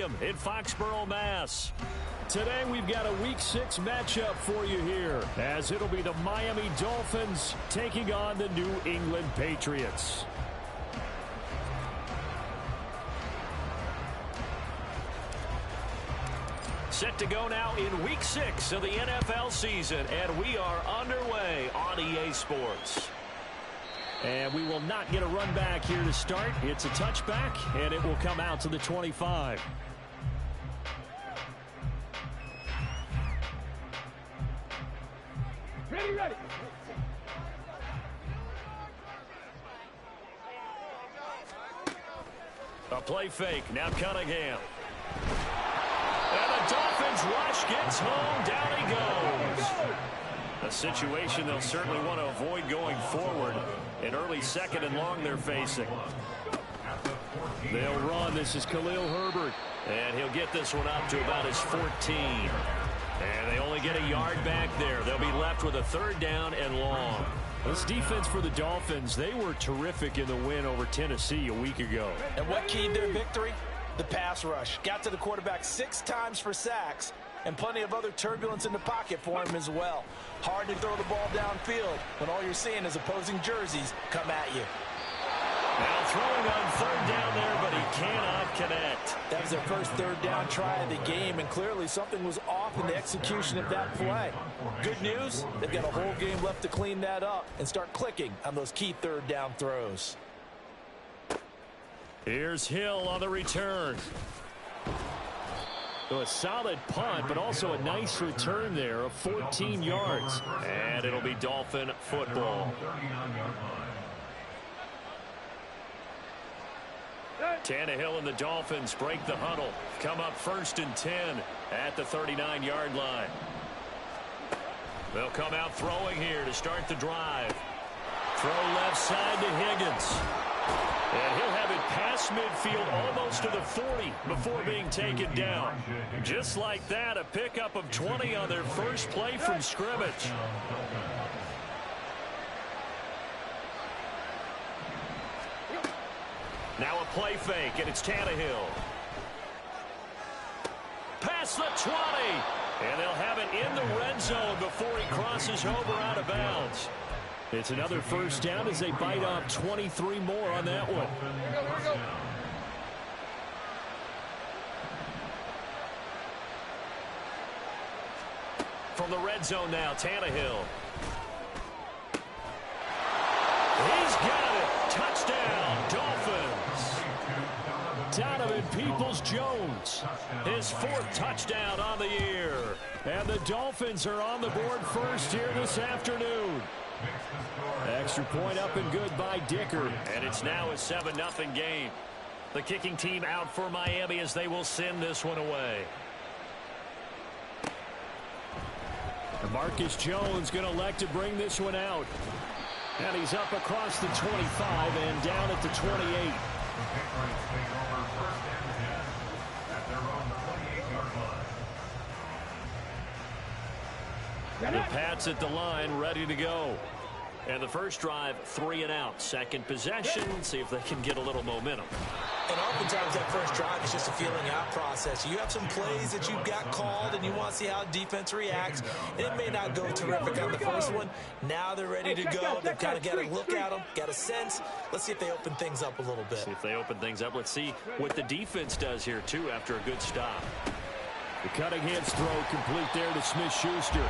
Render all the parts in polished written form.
Stadium in Foxborough, Mass. Today we've got a Week 6 matchup for you here, as it'll be the Miami Dolphins taking on the New England Patriots. Set to go now in Week 6 of the NFL season, and we are underway on EA Sports. And we will not get a run back here to start. It's a touchback, and it will come out to the 25. Ready. A play fake. Now Cunningham. And the Dolphins rush gets home. Down he goes. A situation they'll certainly want to avoid going forward. An early 2nd and long they're facing. They'll run. This is Khalil Herbert. And he'll get this one up to about his 14. And they only get a yard back there. They'll be left with a 3rd down and long. This defense for the Dolphins, they were terrific in the win over Tennessee a week ago. And what keyed their victory? The pass rush. Got to the quarterback 6 times for sacks, and plenty of other turbulence in the pocket for him as well. Hard to throw the ball downfield when all you're seeing is opposing jerseys come at you. Now throwing on 3rd down there, but he cannot connect. That was their first 3rd down try of the game, and clearly something was off in the execution of that play. Good news, they've got a whole game left to clean that up and start clicking on those key 3rd down throws. Here's Hill on the return. So a solid punt, but also a nice return there of 14 yards. And it'll be Dolphin football. Tannehill and the Dolphins break the huddle. Come up 1st and 10 at the 39-yard line. They'll come out throwing here to start the drive. Throw left side to Higgins. And he'll have it past midfield almost to the 40 before being taken down. Just like that, a pickup of 20 on their first play from scrimmage. Now a play fake, and it's Tannehill. Past the 20. And they'll have it in the red zone before he crosses over out of bounds. It's another 1st down as they bite off 23 more on that one. Here we go. From the red zone now, Tannehill. He's got it. Touchdown, Dolphins. Donovan Peoples-Jones, his 4th touchdown on the year. And the Dolphins are on the board first here this afternoon. Extra point up and good by Dicker. And it's now a 7-0 game. The kicking team out for Miami as they will send this one away. And Marcus Jones going to elect to bring this one out. And he's up across the 25 and down at the 28. The Pats at the line, ready to go. And the first drive, 3 and out. Second possession, see if they can get a little momentum. And oftentimes that first drive is just a feeling out process. You have some plays that you've got called and you want to see how defense reacts. It may not go terrific on the first one. Now they're ready to go. They've kind of got to look at them, got a sense. Let's see if they open things up a little bit. See if they open things up. Let's see what the defense does here, too, after a good stop. The Cunningham's throw complete there to Smith-Schuster.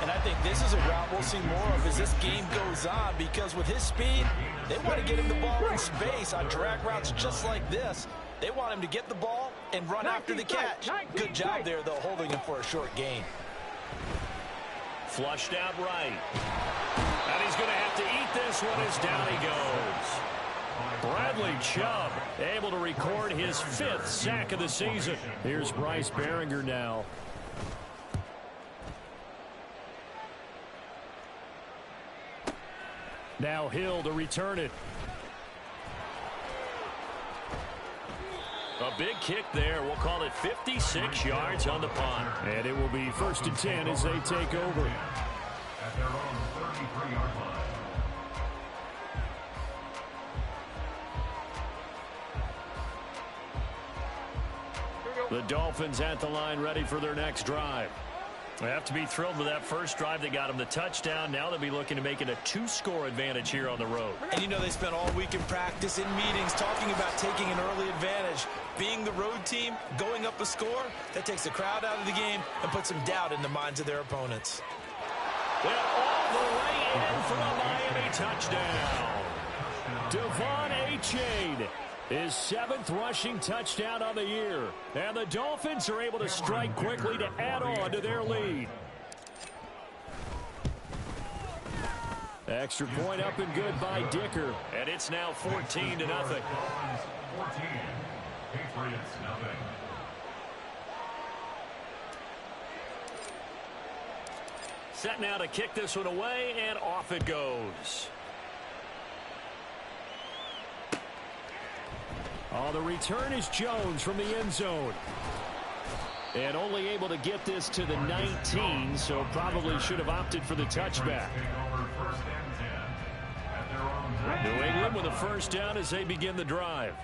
And I think this is a route we'll see more of as this game goes on, because with his speed, they want to get him the ball in space on drag routes just like this. They want him to get the ball and run after the catch. Good job there, though, holding him for a short gain. Flushed out right. And he's going to have to eat this one as down he goes. Bradley Chubb able to record his 5th sack of the season. Here's Bryce Baringer now. Now Hill to return it. A big kick there. We'll call it 56 yards on the punt. And it will be 1st and 10 as they take over. At their own 33-yard line. The Dolphins at the line ready for their next drive. They have to be thrilled with that first drive. They got them the touchdown. Now they'll be looking to make it a 2-score advantage here on the road. And you know they spent all week in practice, in meetings, talking about taking an early advantage. Being the road team, going up a score, that takes the crowd out of the game and puts some doubt in the minds of their opponents. And all the way in for a Miami touchdown. Devon Achane, his 7th rushing touchdown on the year. And the Dolphins are able to strike quickly to add on to their lead. Extra point up and good by Dicker. And it's now 14-0. Patriots nothing. Set now to kick this one away, and off it goes. Oh, the return is Jones from the end zone. And only able to get this to the 19, so probably should have opted for the touchback. New England with a first down as they begin the drive.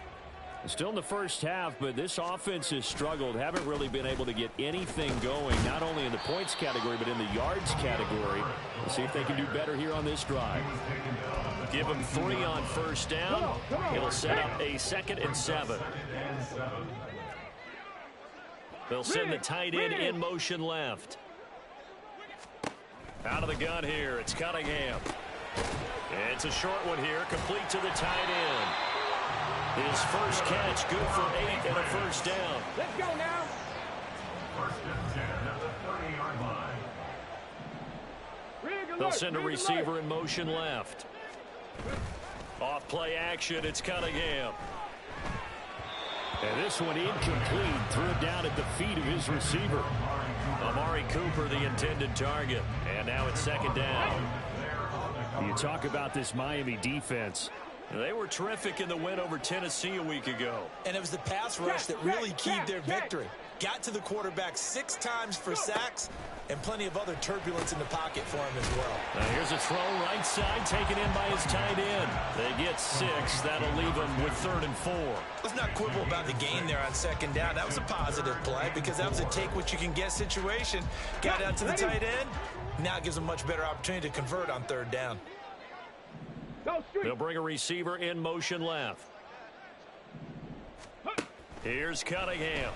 Still in the first half, but this offense has struggled. Haven't really been able to get anything going, not only in the points category, but in the yards category. We'll see if they can do better here on this drive. Give them 3 on first down. It'll set up a 2nd and 7. They'll send the tight end in motion left. Out of the gun here, it's Cunningham. It's a short one here, complete to the tight end. His first catch, good for 8 and a first down. Let's go now. 1st and 10 at the 30-yard line. They'll send a receiver in motion left. Off play action, it's Cunningham. And this one incomplete. Threw it down at the feet of his receiver. Amari Cooper, the intended target. And now it's 2nd down. You talk about this Miami defense. They were terrific in the win over Tennessee a week ago. And it was the pass rush that really keyed their victory. Got to the quarterback 6 times for sacks and plenty of other turbulence in the pocket for him as well. Now here's a throw right side taken in by his tight end. They get 6. That'll leave them with 3rd and 4. Let's not quibble about the gain there on 2nd down. That was a positive play because that was a take-what-you-can-get situation. Got out to the tight end. Now it gives them a much better opportunity to convert on 3rd down. They'll bring a receiver in motion left. Here's Cunningham.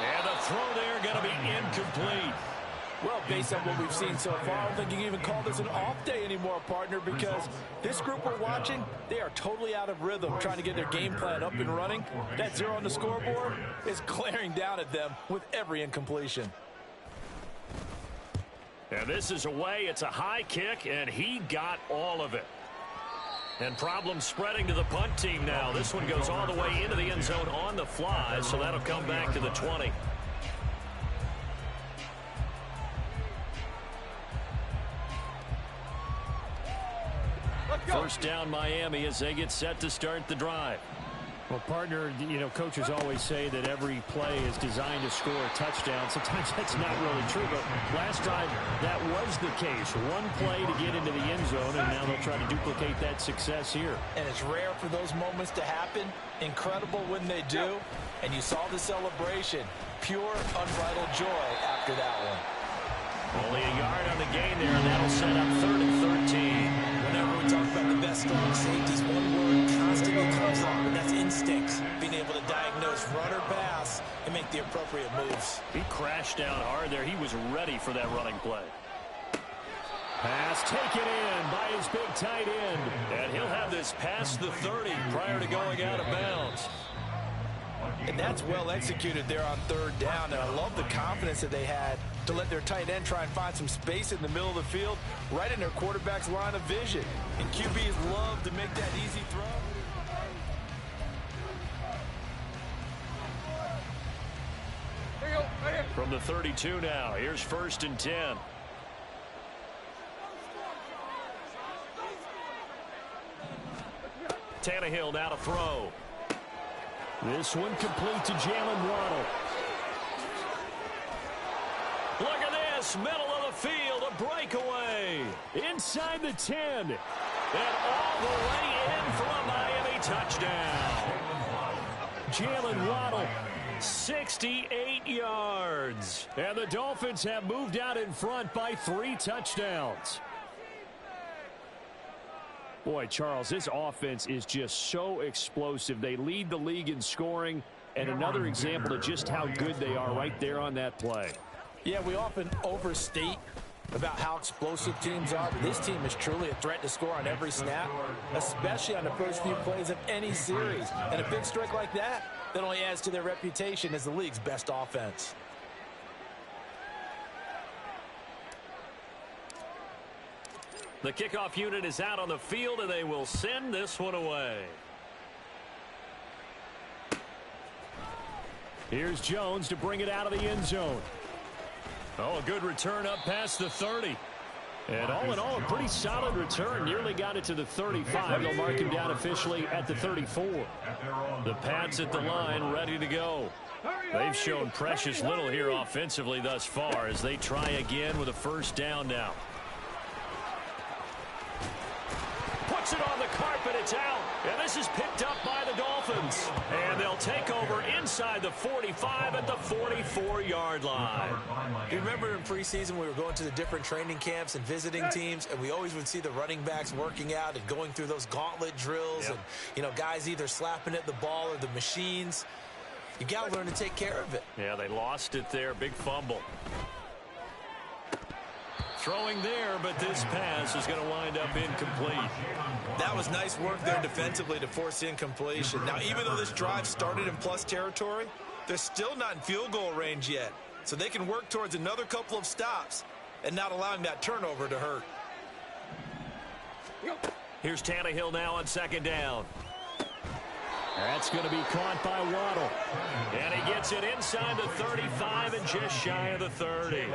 And the throw there going to be incomplete. Well, based on what we've seen so far, I don't think you can even call this an off day anymore, partner, because this group we're watching, they are totally out of rhythm, trying to get their game plan up and running. That 0 on the scoreboard is glaring down at them with every incompletion. And this is away. It's a high kick, and he got all of it. And problems spreading to the punt team now. This one goes all the way into the end zone on the fly, so that'll come back to the 20. First down Miami as they get set to start the drive. Well, partner, you know, coaches always say that every play is designed to score a touchdown. Sometimes that's not really true, but last drive, that was the case. One play to get into the end zone, and now they'll try to duplicate that success here. And it's rare for those moments to happen. Incredible when they do. And you saw the celebration. Pure, unbridled joy after that one. Only a yard on the gain there, and that'll set up 3rd and 13. Whenever we talk about the best strong safeties, one word constantly comes up, and that's instincts. Being able to diagnose run or pass and make the appropriate moves. He crashed down hard there. He was ready for that running play. Pass taken in by his big tight end. And he'll have this past the 30 prior to going out of bounds. And that's well executed there on 3rd down. And I love the confidence that they had to let their tight end try and find some space in the middle of the field, right in their quarterback's line of vision. And QBs love to make that easy throw. From the 32 now, here's 1st and 10. Tannehill now to throw. This one complete to Jalen Waddle. Look at this, middle of the field, a breakaway. Inside the 10. And all the way in for a Miami touchdown. Jalen Waddle, 68 yards. And the Dolphins have moved out in front by 3 touchdowns. Boy, Charles, this offense is just so explosive. They lead the league in scoring, and another example of just how good they are right there on that play. Yeah, we often overstate about how explosive teams are, but this team is truly a threat to score on every snap, especially on the first few plays of any series. And a big strike like that only adds to their reputation as the league's best offense. The kickoff unit is out on the field, and they will send this one away. Here's Jones to bring it out of the end zone. Oh, a good return up past the 30. And all in all, a pretty solid return. Nearly got it to the 35. They'll mark him down officially at the 34. The Pats at the line, ready to go. They've shown precious little here offensively thus far as they try again with a first down now. Puts it on the carpet, it's out. And this is picked up by the Dolphins. And they'll take over inside the 45 at the 44-yard line. You remember in preseason we were going to the different training camps and visiting teams, and we always would see the running backs working out and going through those gauntlet drills, and, you know, guys either slapping at the ball or the machines. You got to learn to take care of it. Yeah, they lost it there. Big fumble. Throwing there, but this pass is going to wind up incomplete. That was nice work there defensively to force incompletion. Now, even though this drive started in plus territory, they're still not in field goal range yet. So they can work towards another couple of stops and not allowing that turnover to hurt. Here's Tannehill now on second down. That's going to be caught by Waddle. And he gets it inside the 35 and just shy of the 30.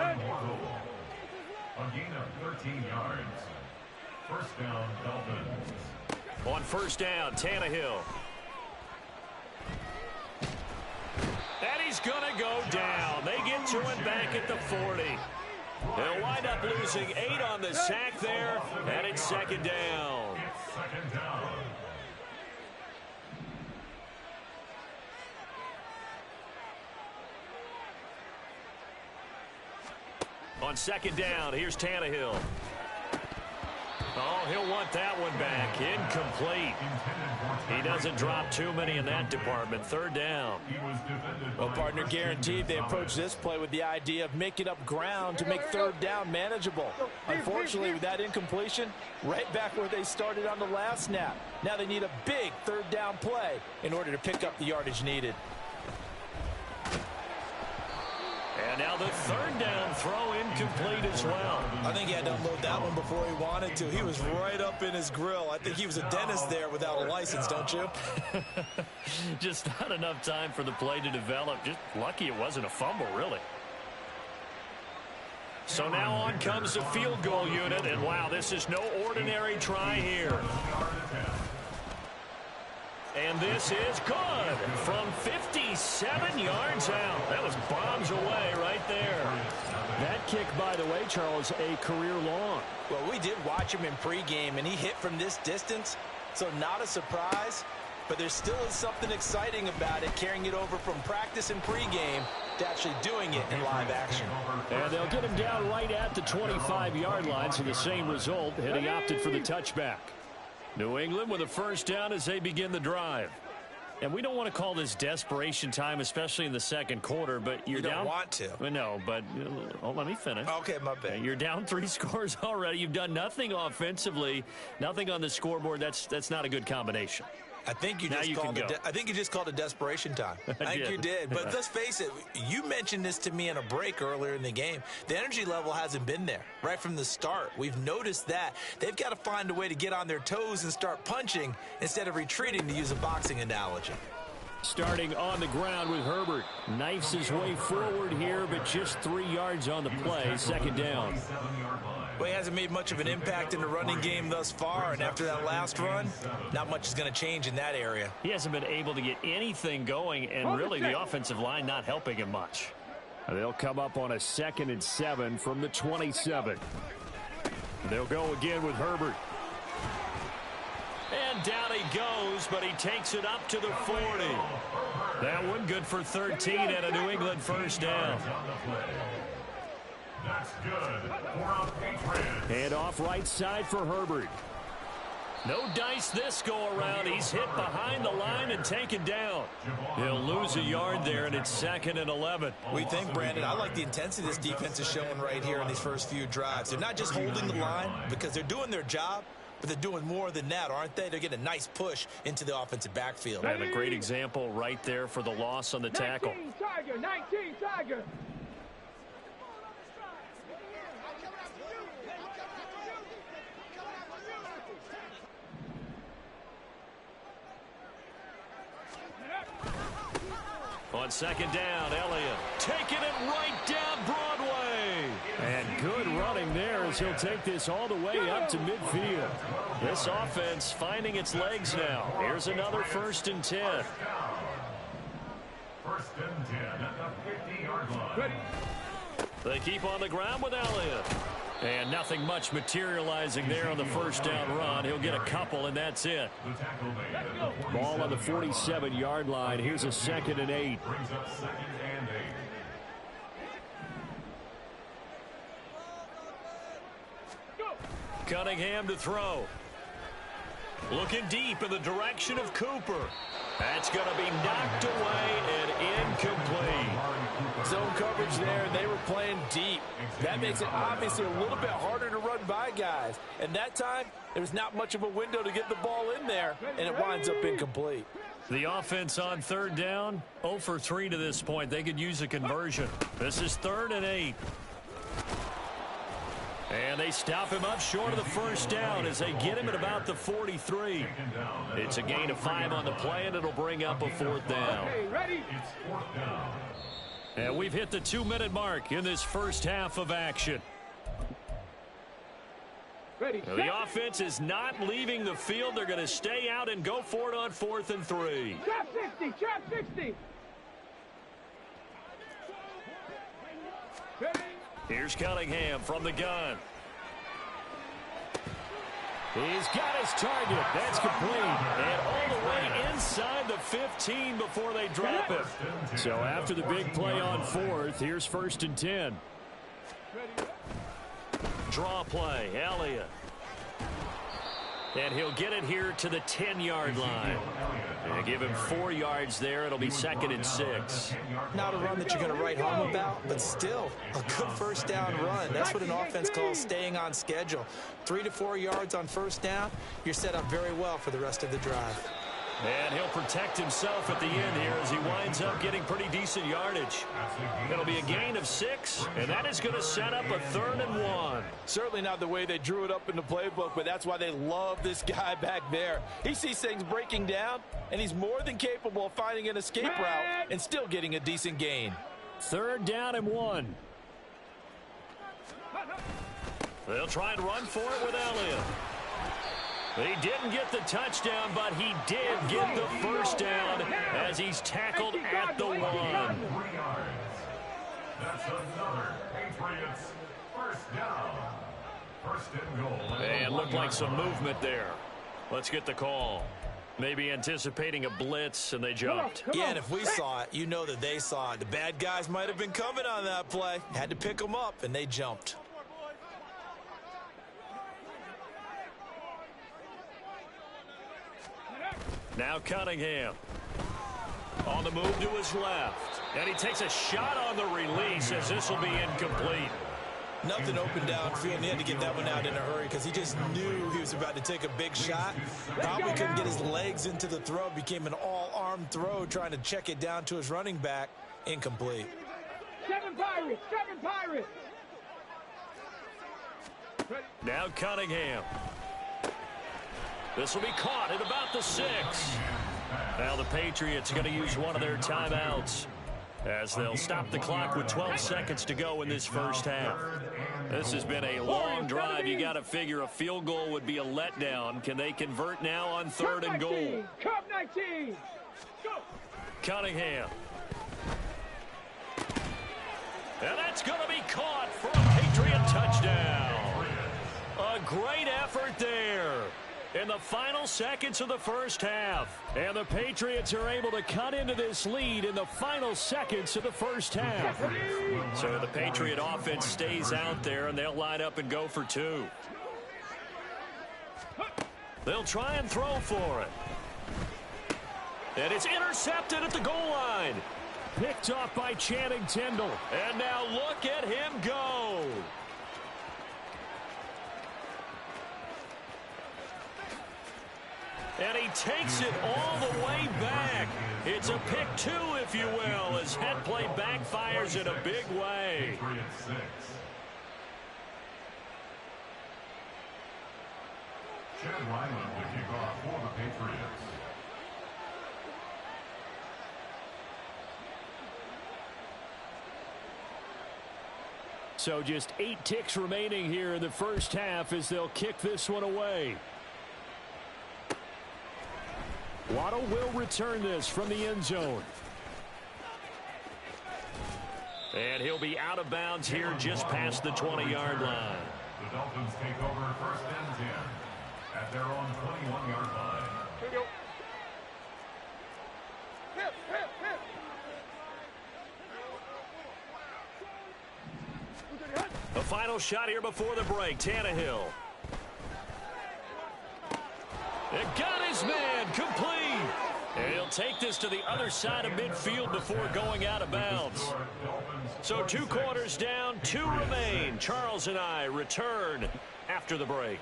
A gain of 13 yards. First down, Dolphins. On first down, Tannehill. And he's going to go down. They get to him back at the 40. They'll wind up losing 8 on the sack there, and it's second down. It's second down. On second down, here's Tannehill. Oh, he'll want that one back. Incomplete. He doesn't drop too many in that department. Third down. Well, partner, guaranteed they approach this play with the idea of making up ground to make third down manageable. Unfortunately, with that incompletion, right back where they started on the last snap. Now they need a big third down play in order to pick up the yardage needed. And now the third down throw incomplete as well. I think he had to unload that one before he wanted to. He was right up in his grill. I think he was a dentist there without a license, don't you? Just not enough time for the play to develop. Just lucky it wasn't a fumble, really. So now on comes the field goal unit. And wow, this is no ordinary try here. And this is good from 57 yards out. That was bombs away right there. That kick, by the way, Charles, a career long. Well, we did watch him in pregame, and he hit from this distance, so not a surprise. But there still is something exciting about it, carrying it over from practice and pregame to actually doing it in live action. And they'll get him down right at the 25-yard line, so the same result, and he opted for the touchback. New England with a first down as they begin the drive. And we don't want to call this desperation time, especially in the second quarter, but you're down. You don't want to. No, but let me finish. Okay, my bad. You're down 3 scores already. You've done nothing offensively, nothing on the scoreboard. That's not a good combination. I think you just called it desperation time. I think you did. But let's face it, you mentioned this to me in a break earlier in the game. The energy level hasn't been there right from the start. We've noticed that. They've got to find a way to get on their toes and start punching instead of retreating, to use a boxing analogy. Starting on the ground with Herbert. Knifes his way forward here, but just 3 yards on the play. Second down. Well, he hasn't made much of an impact in the running game thus far, and after that last run, not much is going to change in that area. He hasn't been able to get anything going, and really the offensive line not helping him much. They'll come up on a 2nd and 7 from the 27. They'll go again with Herbert. And and down he goes, but he takes it up to the 40. That one good for 13 and a New England first down. That's good for the Patriots. And off right side for Herbert. No dice this go-around. He's hit behind the line and taken down. He'll lose a yard there, and it's 2nd and 11. We think, Brandon, I like the intensity this defense is showing right here in these first few drives. They're not just holding the line because they're doing their job, but they're doing more than that, aren't they? They're getting a nice push into the offensive backfield. And a great example right there for the loss on the tackle. 19 Tiger, 19 Tiger. On 2nd down, Elliott taking it right down Broadway. And good running there as he'll take this all the way up to midfield. This offense finding its legs now. Here's another 1st and 10. 1st and 10 at the 50-yard line. They keep on the ground with Elliott. And nothing much materializing there on the 1st down run. He'll get a couple, and that's it. The tackle made at the Ball on the 47-yard line. Here's a 2nd and 8. brings up 2nd and 8. Cunningham to throw. Looking deep in the direction of Cooper. That's going to be knocked away and incomplete. Zone coverage there, and they were playing deep. That makes it obviously a little bit harder to run by guys. And that time, there was not much of a window to get the ball in there, and it winds up incomplete. The offense on 3rd down, 0 for 3 to this point. They could use a conversion. This is 3rd and 8. And they stop him up short of the 1st down as they get him at about the 43. It's a gain of 5 on the play, and it'll bring up a 4th down. Okay, ready? It's 4th down. And we've hit the 2-minute mark in this first half of action. Ready. The offense is not leaving the field. They're going to stay out and go for it on 4th and 3. Trap 60, trap 60. Ready? Here's Cunningham from the gun. He's got his target. That's complete. And all the way inside the 15 before they drop it. So after the big play on 4th, here's 1st and 10. Draw play, Elliott. And he'll get it here to the 10-yard line. They give him 4 yards there. It'll be 2nd and 6. Not a run that you're going to write home about, but still a good 1st down run. That's what an offense calls staying on schedule. 3 to 4 yards on 1st down, you're set up very well for the rest of the drive. And he'll protect himself at the end here as he winds up getting pretty decent yardage. It'll be a gain of 6, and that is going to set up a 3rd and 1. Certainly not the way they drew it up in the playbook, but that's why they love this guy back there. He sees things breaking down, and he's more than capable of finding an escape route and still getting a decent gain. 3rd down and 1. They'll try and run for it with Elliott. He didn't get the touchdown, but he did get the 1st down as he's tackled at the 1. 3 yards. That's another Patriots 1st down. 1st and goal. And looked like some movement there. Let's get the call. Maybe anticipating a blitz, and they jumped. Yeah, and if we saw it, you know that they saw it. The bad guys might have been coming on that play. Had to pick them up, and they jumped. Now Cunningham on the move to his left. And he takes a shot on the release as this will be incomplete. Nothing open downfield, and he had to get that one out in a hurry because he just knew he was about to take a big shot. Probably couldn't get his legs into the throw. Became an all-arm throw trying to check it down to his running back. Incomplete. 7 Pirates, 7 Pirates. Now Cunningham. This will be caught at about the 6. Now the Patriots are going to use one of their timeouts as they'll stop the clock with 12 seconds to go in this first half. This has been a long drive. You got to figure a field goal would be a letdown. Can they convert now on 3rd and goal? Cup 19. Go. Cunningham. And that's going to be caught for a Patriot touchdown. A great effort there. in the final seconds of the first half. And the Patriots are able to cut into this lead in the final seconds of the first half. So the Patriot offense stays out there, and they'll line up and go for two. They'll try and throw for it. And it's intercepted at the goal line. Picked off by Channing Tindall. And now look at him go. And he takes it all the way back. It's a pick two, if you will, as head play backfires in a big way. Chad Ryland to kick off for the Patriots. So just 8 ticks remaining here in the first half as they'll kick this one away. Waddle will return this from the end zone. And he'll be out of bounds here just past the 20-yard line. The Dolphins take over first and 10 at their own 21-yard line. Here we go. Hip, hip, hip. The final shot here before the break. Tannehill. It got his man complete. And he'll take this to the other side of midfield before going out of bounds. So 2 quarters down, 2 remain. Charles and I return after the break.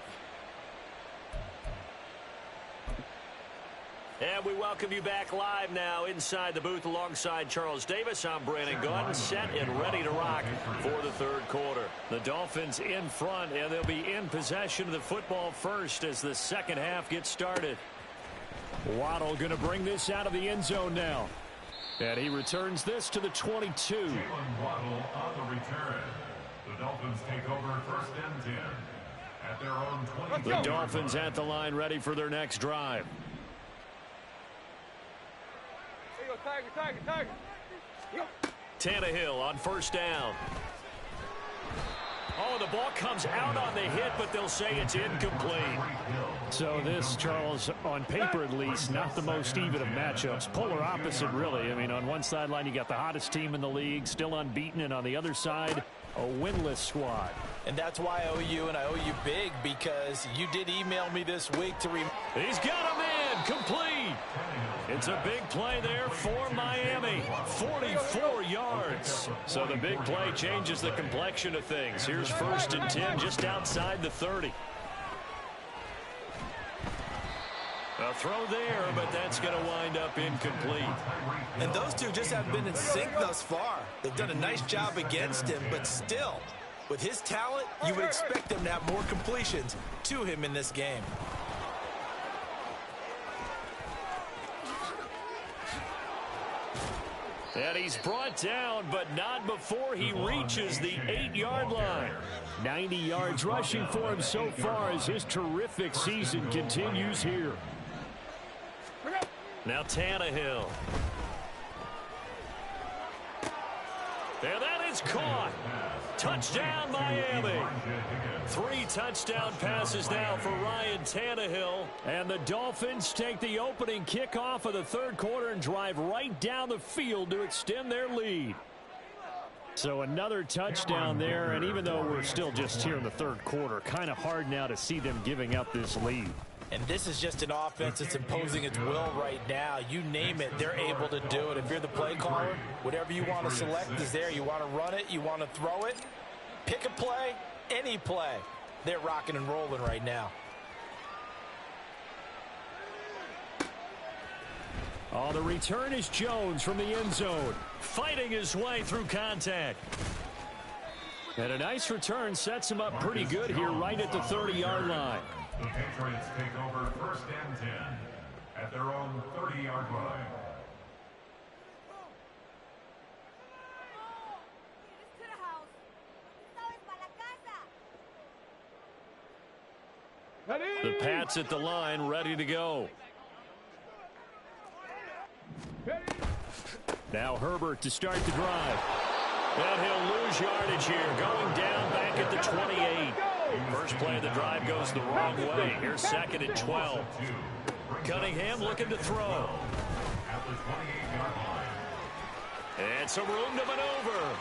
And we welcome you back live now inside the booth alongside Charles Davis. I'm Brandon Gaudin, set and ready to rock for the third quarter. The Dolphins in front, and they'll be in possession of the football first as the second half gets started. Waddle going to bring this out of the end zone now. And he returns this to the 22. Jalen Waddle on the return. The Dolphins take over first and 10 at their own 20. The Dolphins at the line ready for their next drive. Tiger, Tiger, Tiger. Yep. Tannehill on first down. Oh, the ball comes out on the hit, but they'll say it's incomplete. So this, Charles, on paper at least, not the most even of matchups. Polar opposite, really. I mean, on one sideline, you got the hottest team in the league, still unbeaten, and on the other side, a winless squad. And that's why I owe you, and I owe you big, because you did email me this week to He's got a man complete. It's a big play there for Miami. 44 yards. So the big play changes the complexion of things. Here's first and 10 just outside the 30. A throw there, but that's going to wind up incomplete. And those two just haven't been in sync thus far. They've done a nice job against him, but still, with his talent, you would expect them to have more completions to him in this game. And he's brought down, but not before he reaches the 8-yard line. 90 yards rushing for him so far as his terrific season continues here. Now Tannehill. And that is caught. Touchdown, Miami. 3 touchdown passes now for Ryan Tannehill. And the Dolphins take the opening kickoff of the third quarter and drive right down the field to extend their lead. So another touchdown there, and even though we're still just here in the third quarter, kind of hard now to see them giving up this lead. And this is just an offense that's imposing its will right now. You name it, they're able to do it. If you're the play caller, whatever you want to select is there. You want to run it, you want to throw it, pick a play, any play. They're rocking and rolling right now. Oh, the return is Jones from the end zone. Fighting his way through contact. And a nice return sets him up pretty good here right at the 30-yard line. The Patriots take over first and 10 at their own 30-yard line. The Pats at the line, ready to go. Now Herbert to start the drive. And he'll lose yardage here, going down back at the 28. First play of the drive goes the wrong way. Here's second and 12. Cunningham looking to throw. And some room to maneuver.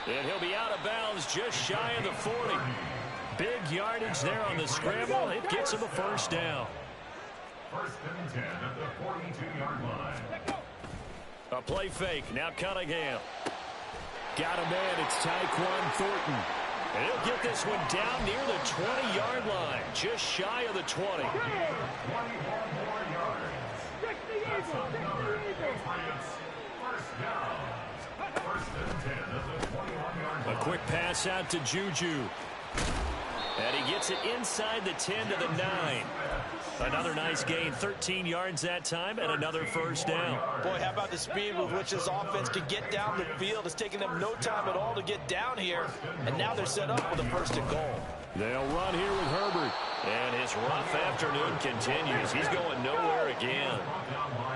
And he'll be out of bounds just shy of the 40. Big yardage there on the scramble. It gets him a first down. First and 10 at the 42-yard line. A play fake. Now Cunningham. Got a man. It's Tyquan Thornton. And he'll get this one down near the 20-yard line. Just shy of the 20. 21 more yards. That's another Patriots first down. First and 10 at the 21-yard line. A quick pass out to Juju. And he gets it inside the 10 to the 9. Another nice gain, 13 yards that time, and another first down. Boy, how about the speed with which this offense can get down the field? It's taking them no time at all to get down here, and now they're set up with a first and goal. They'll run here with Herbert. And his rough afternoon continues. He's going nowhere again.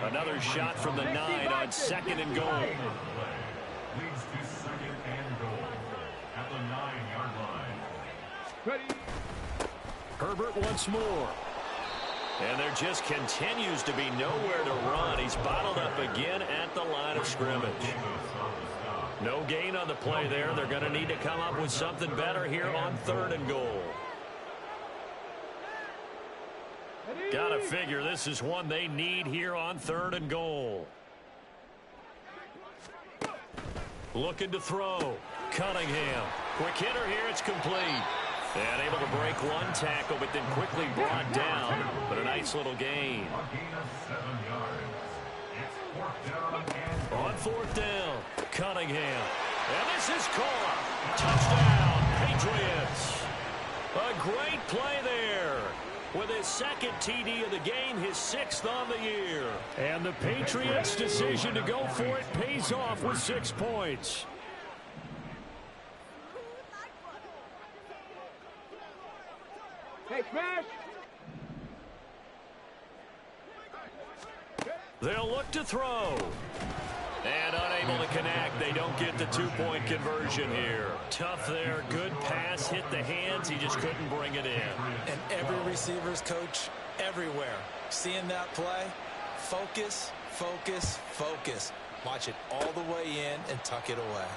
Another shot from the 9 on second and goal. Leads to second and goal at the 9-yard line. Ready. Herbert once more. And there just continues to be nowhere to run. He's bottled up again at the line of scrimmage. No gain on the play there. They're going to need to come up with something better here on third and goal. Got to figure this is one they need here on third and goal. Looking to throw. Cunningham. Quick hitter here. It's complete. And able to break one tackle, but then quickly brought down. But a nice little gain. A gain of 7 yards. It's fourth down and On fourth down, Cunningham. And this is caught. Touchdown, Patriots. A great play there. With his second TD of the game, his 6th on the year. And the Patriots' decision to go for it pays off with 6 points. Hey, smash. They'll look to throw. And unable to connect. They don't get the 2-point conversion here. Tough there. Good pass. Hit the hands. He just couldn't bring it in. And every receiver's coach everywhere. Seeing that play, focus, focus, focus. Watch it all the way in and tuck it away.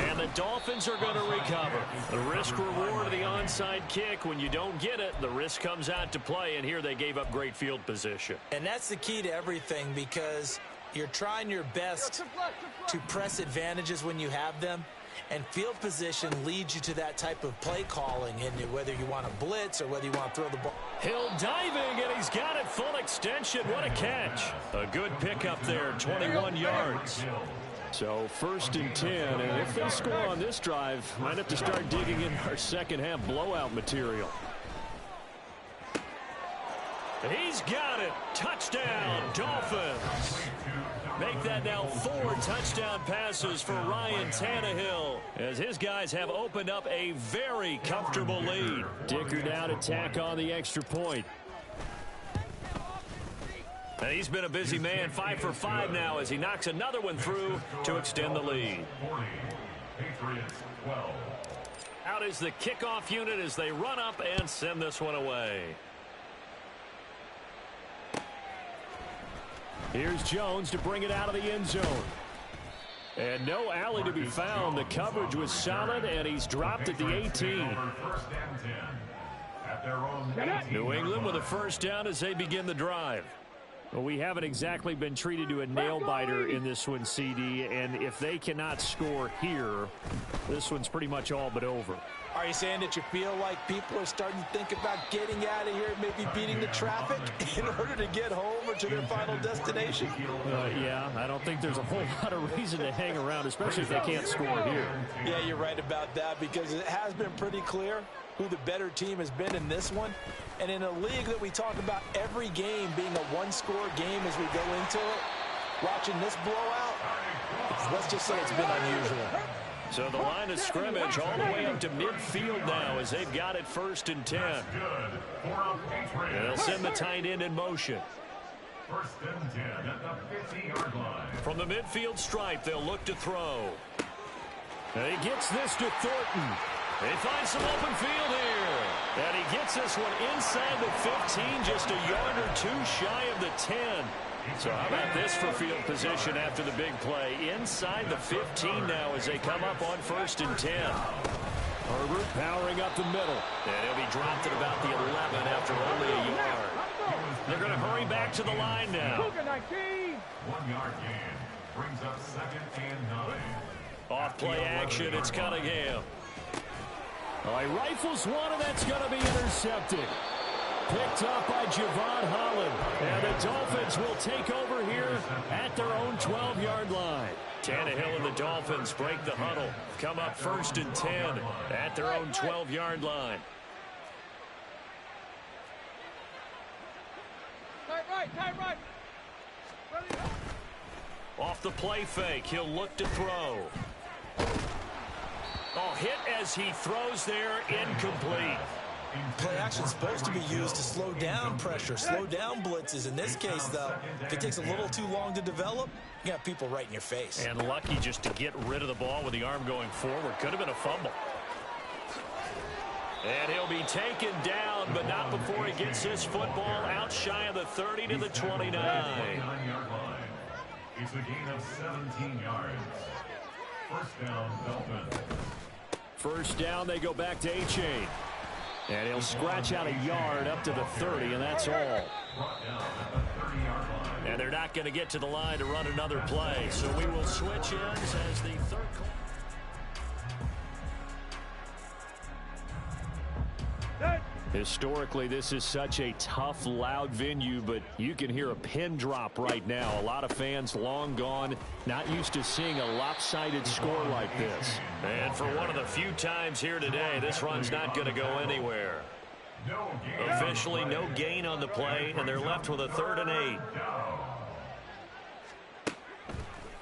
And the Dolphins are going to recover. The risk-reward of the onside kick. When you don't get it, the risk comes out to play, and here they gave up great field position. And that's the key to everything, because you're trying your best to press advantages when you have them, and field position leads you to that type of play calling, and whether you want to blitz or whether you want to throw the ball. Hill diving, and he's got it full extension. What a catch. A good pickup there, 21 yards. So first and 10, and if they score on this drive, might have to start digging in our second half blowout material. He's got it. Touchdown, Dolphins. Make that now 4 touchdown passes for Ryan Tannehill, as his guys have opened up a very comfortable lead. Dicker now to tack on the extra point. And he's been a busy man, 5 for 5 now, as he knocks another one through to extend the lead. 40. Patriots 12. Out is the kickoff unit as they run up and send this one away. Here's Jones to bring it out of the end zone. And no alley to be found. The coverage was solid, and he's dropped at the 18. First and 10 at their own 18. New England with a first down as they begin the drive. Well, we haven't exactly been treated to a nail-biter in this one, CD, and if they cannot score here, this one's pretty much all but over. Are you saying that you feel like people are starting to think about getting out of here, maybe beating the traffic in order to get home or to their final destination? Yeah, I don't think there's a whole lot of reason to hang around, especially if they can't score here. Yeah, you're right about that, because it has been pretty clear who the better team has been in this one. And in a league that we talk about every game being a one-score game as we go into it, watching this blowout, let's just say it's been unusual. So the line of scrimmage all the way up to midfield now as they've got it first and 10. And they'll send the tight end in motion. First and 10 at the 50-yard line. From the midfield stripe, they'll look to throw. And he gets this to Thornton. They find some open field here. And he gets this one inside the 15, just a yard or two shy of the 10. So how about this for field position after the big play? Inside the 15 now as they come up on 1st and 10. Herbert powering up the middle. And he'll be dropped at about the 11 after only a yard. They're going to hurry back to the line now. 1 yard gain. Brings up 2nd and 9. Off play action, it's Cunningham. Oh, he rifles one, and that's going to be intercepted. Picked up by Javon Holland. And the Dolphins will take over here at their own 12-yard line. Tannehill and the Dolphins break the huddle. Come up 1st and 10 at their own 12-yard line. Tight right. Off the play fake, he'll look to throw. Oh, hit as he throws there, incomplete. Play action is supposed to be used to slow down pressure, slow down blitzes. In this case, though, if it takes a little too long to develop, you got people right in your face. And lucky just to get rid of the ball with the arm going forward. Could have been a fumble. And he'll be taken down, but not before he gets this football out shy of the 30 to the 29. 29-yard line. It's a gain of 17 yards. 1st down, Dolphins. 1st down, they go back to A-Chain. And he'll scratch out a yard up to the 30, and that's all. Brought down at the 30-yard line. And they're not going to get to the line to run another play. So we will switch ends as the third quarter. Historically, this is such a tough, loud venue, but you can hear a pin drop right now. A lot of fans long gone, not used to seeing a lopsided score like this. And for one of the few times here today, this run's not going to go anywhere. Officially, no gain on the play, and they're left with a 3rd and 8.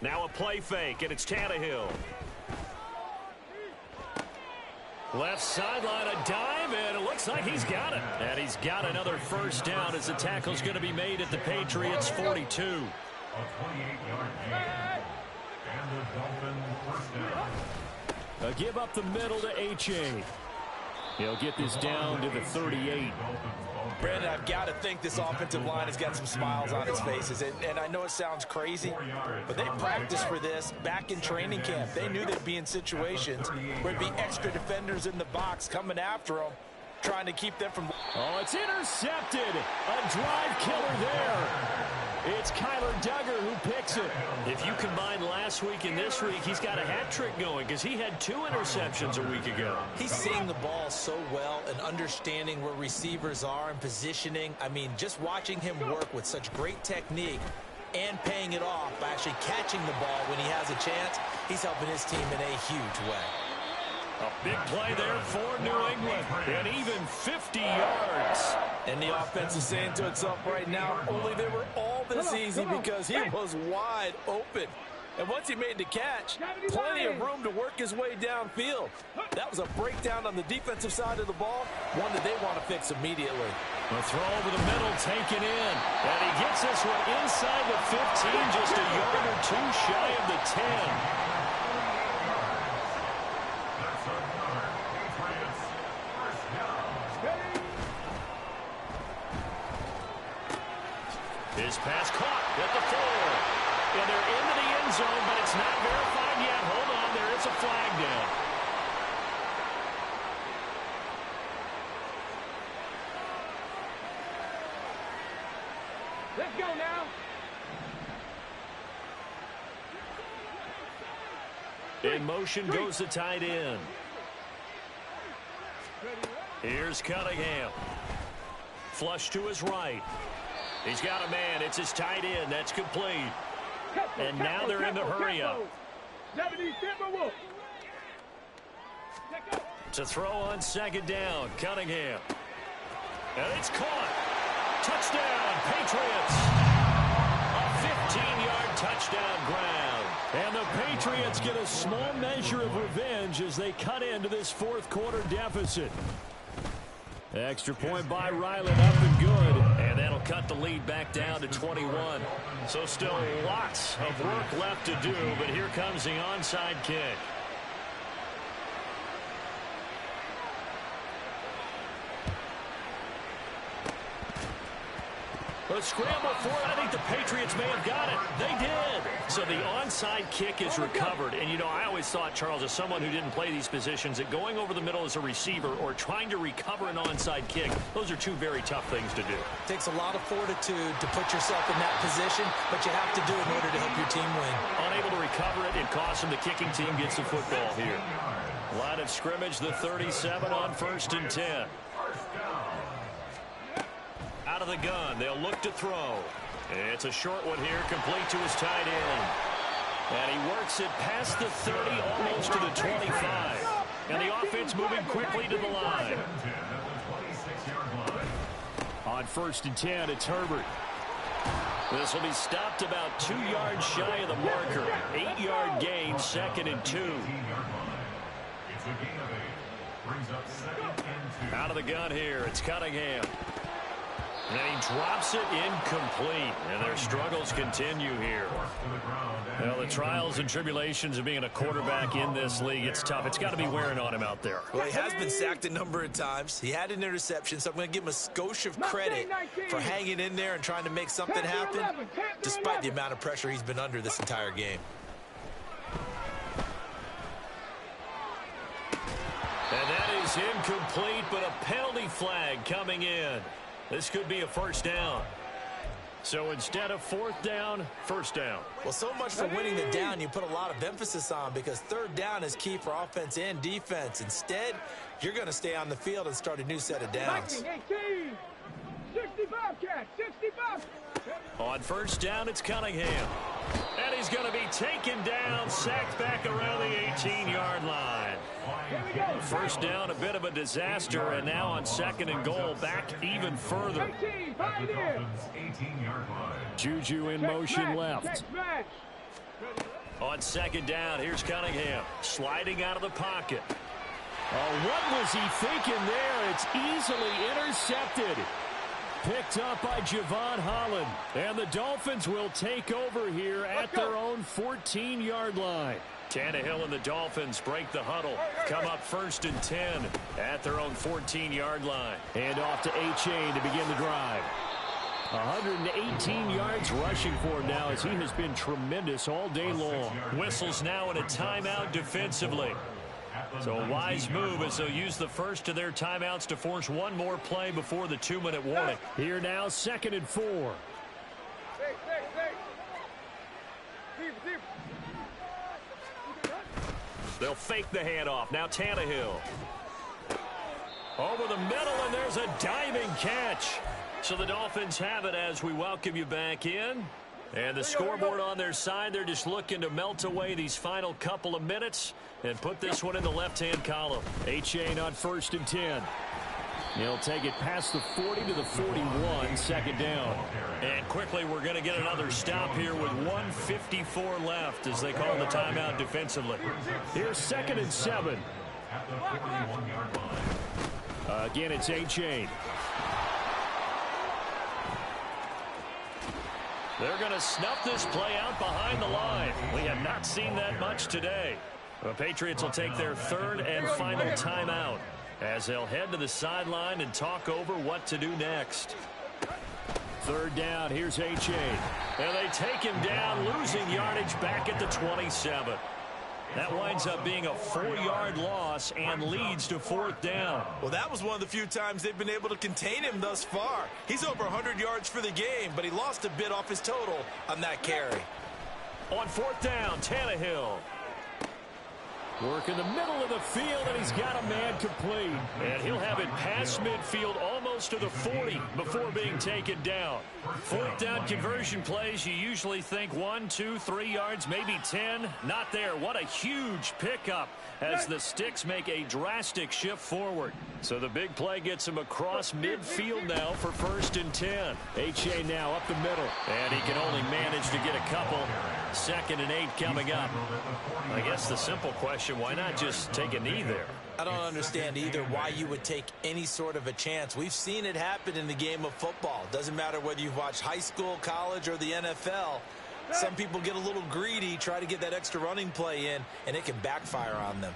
Now a play fake, and it's Tannehill. Left sideline, a dive, and it looks like he's got it. And he's got another 1st down as the tackle's going to be made at the Patriots' 42. A 28-yard gain. And the Dolphins 1st down. A give up the middle to A-Chain. He'll get this down to the 38. Brandon, I've got to think this offensive line has got some smiles on its faces. And I know it sounds crazy, but they practiced for this back in training camp. They knew they'd be in situations where there'd be extra defenders in the box coming after them, trying to keep them from... Oh, it's intercepted. A drive killer there. It's Kyler Duggar who picks it. If you combine last week and this week, he's got a hat trick going because he had 2 interceptions a week ago. He's seeing the ball so well and understanding where receivers are and positioning. I mean, just watching him work with such great technique and paying it off by actually catching the ball when he has a chance, he's helping his team in a huge way. A big play there for New England, and even 50 yards. And the offense is saying to itself right now, only they were all this easy because he was wide open. And once he made the catch, plenty of room to work his way downfield. That was a breakdown on the defensive side of the ball, one that they want to fix immediately. The throw over the middle taken in, and he gets this one inside the 15, just a yard or 2 shy of the 10. His pass caught at the 4. And they're into the end zone, but it's not verified yet. Hold on, there is a flag down. Let's go now. In motion goes the tight end. Here's Cunningham. Flush to his right. He's got a man. It's his tight end. That's complete. And now they're in the hurry-up. To throw on 2nd down, Cunningham. And it's caught. Touchdown, Patriots. A 15-yard touchdown ground. And the Patriots get a small measure of revenge as they cut into this 4th quarter deficit. Extra point by Ryland, up and good. And that'll cut the lead back down to 21. So still lots of work left to do, but here comes the onside kick. The scramble for it. I think the Patriots may have got it. They did. So the onside kick is recovered. And, you know, I always thought, Charles, as someone who didn't play these positions, that going over the middle as a receiver or trying to recover an onside kick, those are two very tough things to do. It takes a lot of fortitude to put yourself in that position, but you have to do it in order to help your team win. Unable to recover it, it costs them. The kicking team gets the football here. Line of scrimmage, the 37 on 1st and 10. Out of the gun, they'll look to throw. It's a short one here, complete to his tight end. And he works it past the 30, almost to the 25. And the offense moving quickly to the line. On 1st and 10, it's Herbert. This will be stopped about 2 yards shy of the marker. 8-yard gain, 2nd and 2. Out of the gun here, it's Cunningham. And he drops it incomplete. And their struggles continue here. Well, the trials and tribulations of being a quarterback in this league, it's tough. It's got to be wearing on him out there. Well, he has been sacked a number of times. He had an interception, so I'm going to give him a skosh of credit for hanging in there and trying to make something happen, despite the amount of pressure he's been under this entire game. And that is incomplete, but a penalty flag coming in. This could be a first down. So instead of 4th down, 1st down. Well, so much for winning the down you put a lot of emphasis on, because 3rd down is key for offense and defense. Instead, you're going to stay on the field and start a new set of downs. 18, 65 catch, 65. On 1st down, it's Cunningham. And he's going to be taken down, sacked back around the 18-yard line. 1st down, a bit of a disaster, and now on 2nd and goal, back even further. Juju in motion left. On 2nd down, here's Cunningham, sliding out of the pocket. Oh, what was he thinking there? It's easily intercepted. Picked up by Javon Holland. And the Dolphins will take over here at their own 14-yard line. Tannehill and the Dolphins break the huddle. Come up 1st and 10 at their own 14-yard line. And off to A-Chain to begin the drive. 118 yards rushing for him now, as he has been tremendous all day long. Whistles now in a timeout defensively. So a wise move as they'll use the first of their timeouts to force one more play before the 2-minute warning. Here now, 2nd and 4. They'll fake the handoff. Now Tannehill. Over the middle, and there's a diving catch. So the Dolphins have it as we welcome you back in. And the scoreboard on their side, they're just looking to melt away these final couple of minutes and put this one in the left-hand column. A-Chain on 1st and 10. He'll take it past the 40 to the 41, 2nd down. And quickly, we're going to get another stop here with 1:54 left as they call the timeout defensively. Here's 2nd and 7. Again, it's A-Chain. They're going to snuff this play out behind the line. We have not seen that much today. The Patriots will take their 3rd and final timeout as they'll head to the sideline and talk over what to do next. 3rd down, here's A-Chain. And they take him down, losing yardage back at the 27. That winds up being a 4-yard loss and leads to 4th down. Well, that was one of the few times they've been able to contain him thus far. He's over 100 yards for the game, but he lost a bit off his total on that carry. On 4th down, Tannehill. Work in the middle of the field, and he's got a man complete. And he'll have it past midfield almost to the 40 before being taken down. 4th down conversion plays, you usually think 1, 2, 3 yards, maybe 10. Not there. What a huge pickup as the Sticks make a drastic shift forward. So the big play gets him across midfield now for 1st and 10. A-Chain now up the middle. And he can only manage to get a couple. 2nd and 8 coming up. I guess the simple question, why not just take a knee there? I don't understand either why you would take any sort of a chance. We've seen it happen in the game of football. Doesn't matter whether you've watched high school, college, or the NFL. Some people get a little greedy, try to get that extra running play in, and it can backfire on them.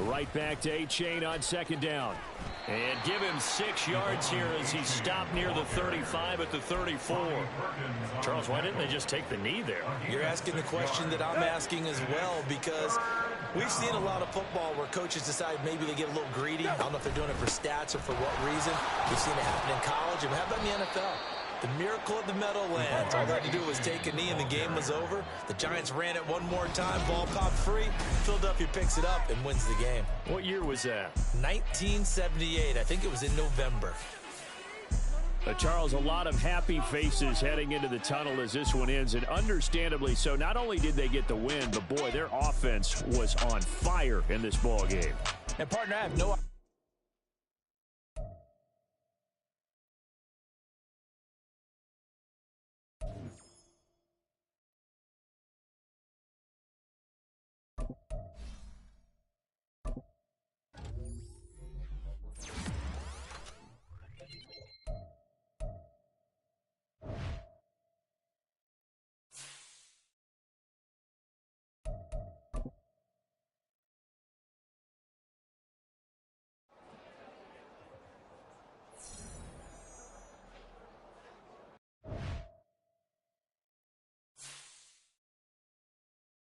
Right back to A-Chain on 2nd down. And give him 6 yards here as he stopped near the 35 at the 34. Charles, why didn't they just take the knee there? You're asking the question that I'm asking as well, because we've seen a lot of football where coaches decide maybe they get a little greedy. I don't know if they're doing it for stats or for what reason. We've seen it happen in college. And how about in the NFL? The miracle of the Meadowlands. All they had to do was take a knee and the game was over. The Giants ran it one more time. Ball popped free. Philadelphia picks it up and wins the game. What year was that? 1978. I think it was in November. Charles, a lot of happy faces heading into the tunnel as this one ends, and understandably so. Not only did they get the win, but boy, their offense was on fire in this ball game. And partner, I have no